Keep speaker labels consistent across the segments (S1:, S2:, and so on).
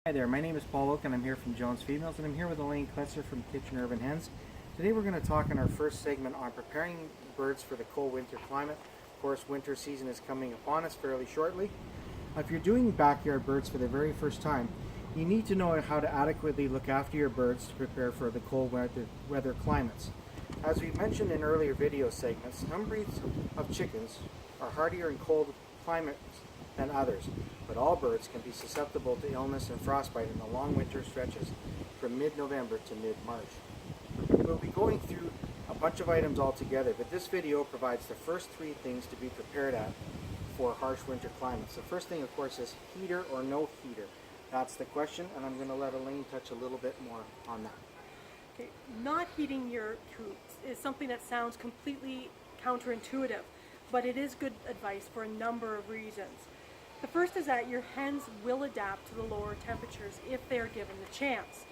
S1: Hi there, my name is Paul Oak and I'm here from Jones Females, and I'm here with Elaine Kletzer from Kitchen Urban Hens. Today we're going to talk in our first segment on preparing birds for the cold winter climate. Of course, winter season is coming upon us fairly shortly. If you're doing backyard birds for the very first time, you need to know how to adequately look after your birds to prepare for the cold weather climates. As we mentioned in earlier video segments, some breeds of chickens are hardier in cold climates than others, but all birds can be susceptible to illness and frostbite in the long winter stretches from mid-November to mid-March. We'll be going through a bunch of items all together, but this video provides the first three things to be prepared at for harsh winter climates. The first thing, of course, is heater or no heater. That's the question, and I'm going to let Elaine touch a little bit more on that.
S2: Okay, not heating your coops is something that sounds completely counterintuitive, but it is good advice for a number of reasons. The first is that your hens will adapt to the lower temperatures if they are given the chance.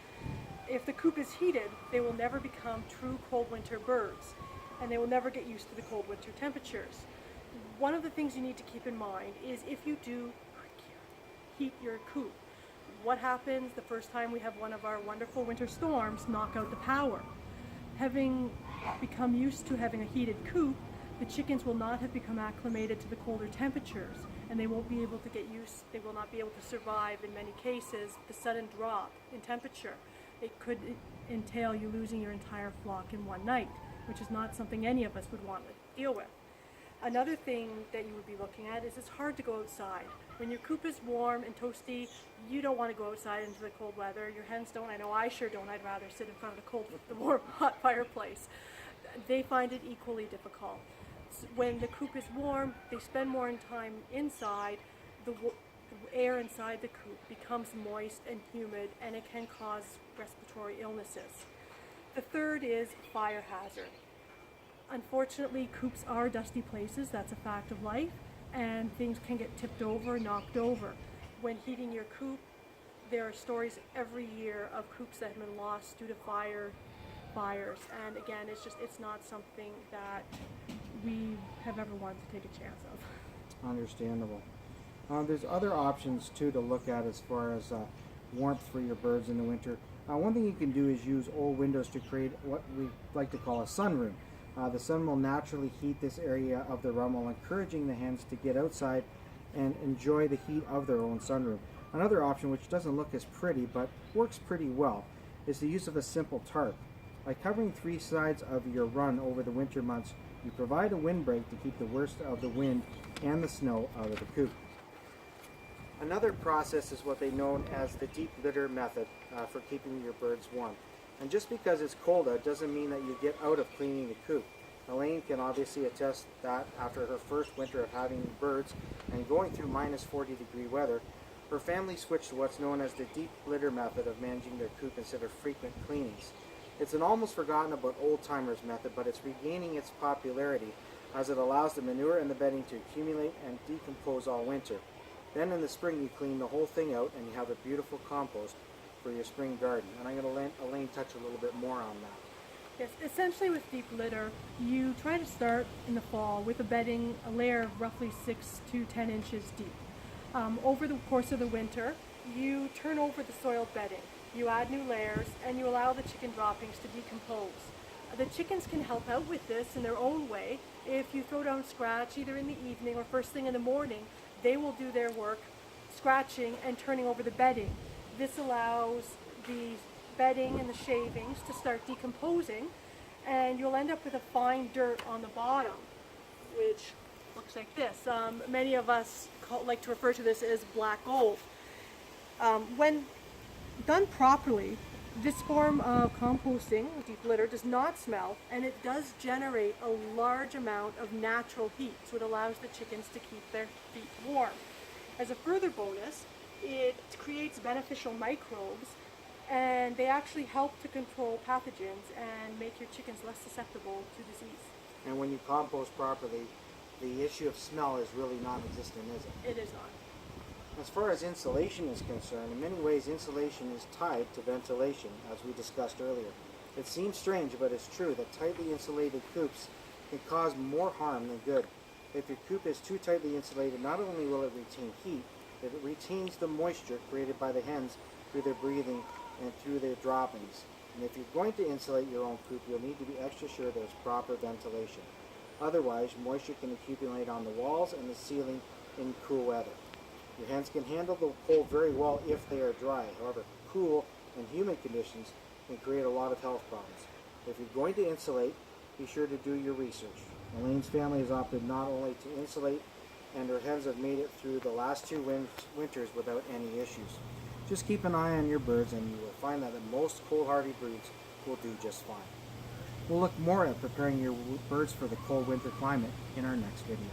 S2: If the coop is heated, they will never become true cold winter birds, and they will never get used to the cold winter temperatures. One of the things you need to keep in mind is if you do heat your coop, what happens the first time we have one of our wonderful winter storms knock out the power? Having become used to having a heated coop, the chickens will not have become acclimated to the colder temperatures, and they won't be able to get used, they will not be able to survive, in many cases, the sudden drop in temperature. It could entail you losing your entire flock in one night, which is not something any of us would want to deal with. Another thing that you would be looking at is it's hard to go outside. When your coop is warm and toasty, you don't want to go outside into the cold weather. Your hens don't. I know I sure don't. I'd rather sit in front of the warm, hot fireplace. They find it equally difficult. When the coop is warm, they spend more time inside. The air inside the coop becomes moist and humid, and it can cause respiratory illnesses. The third is fire hazard. Unfortunately, coops are dusty places. That's a fact of life, and things can get tipped over, knocked over. When heating your coop, there are stories every year of coops that have been lost due to fires, and again, it's not something that we have ever wanted to take a chance of.
S1: Understandable. There's other options too to look at as far as warmth for your birds in the winter. One thing you can do is use old windows to create what we like to call a sunroom. The sun will naturally heat this area of the run while encouraging the hens to get outside and enjoy the heat of their own sunroom. Another option, which doesn't look as pretty but works pretty well, is the use of a simple tarp. By covering three sides of your run over the winter months, you provide a windbreak to keep the worst of the wind and the snow out of the coop. Another process is what they know as the deep litter method for keeping your birds warm. And just because it's cold out doesn't mean that you get out of cleaning the coop. Elaine can obviously attest that after her first winter of having birds and going through minus 40-degree weather, her family switched to what's known as the deep litter method of managing their coop instead of frequent cleanings. It's an almost forgotten about old-timers method, but it's regaining its popularity as it allows the manure and the bedding to accumulate and decompose all winter. Then in the spring you clean the whole thing out and you have a beautiful compost for your spring garden. And I'm going to let Elaine touch a little bit more on that.
S2: Yes, essentially with deep litter, you try to start in the fall with a bedding, a layer of roughly 6 to 10 inches deep. Over the course of the winter, you turn over the soiled bedding. You add new layers and you allow the chicken droppings to decompose. The chickens can help out with this in their own way. If you throw down scratch either in the evening or first thing in the morning, they will do their work scratching and turning over the bedding. This allows the bedding and the shavings to start decomposing, and you'll end up with a fine dirt on the bottom, which looks like this. Many of us like to refer to this as black gold. When done properly, this form of composting, deep litter, does not smell, and it does generate a large amount of natural heat, so it allows the chickens to keep their feet warm. As a further bonus, it creates beneficial microbes, and they actually help to control pathogens and make your chickens less susceptible to disease.
S1: And when you compost properly, the issue of smell is really non-existent, is it?
S2: It is not.
S1: As far as insulation is concerned, in many ways insulation is tied to ventilation, as we discussed earlier. It seems strange, but it's true that tightly insulated coops can cause more harm than good. If your coop is too tightly insulated, not only will it retain heat, it retains the moisture created by the hens through their breathing and through their droppings. And if you're going to insulate your own coop, you'll need to be extra sure there's proper ventilation. Otherwise, moisture can accumulate on the walls and the ceiling in cool weather. Your hens can handle the cold very well if they are dry. However, cool and humid conditions can create a lot of health problems. If you're going to insulate, be sure to do your research. Elaine's family has opted not only to insulate, and her hens have made it through the last two winters without any issues. Just keep an eye on your birds and you will find that most cold-hardy breeds will do just fine. We'll look more at preparing your birds for the cold winter climate in our next video.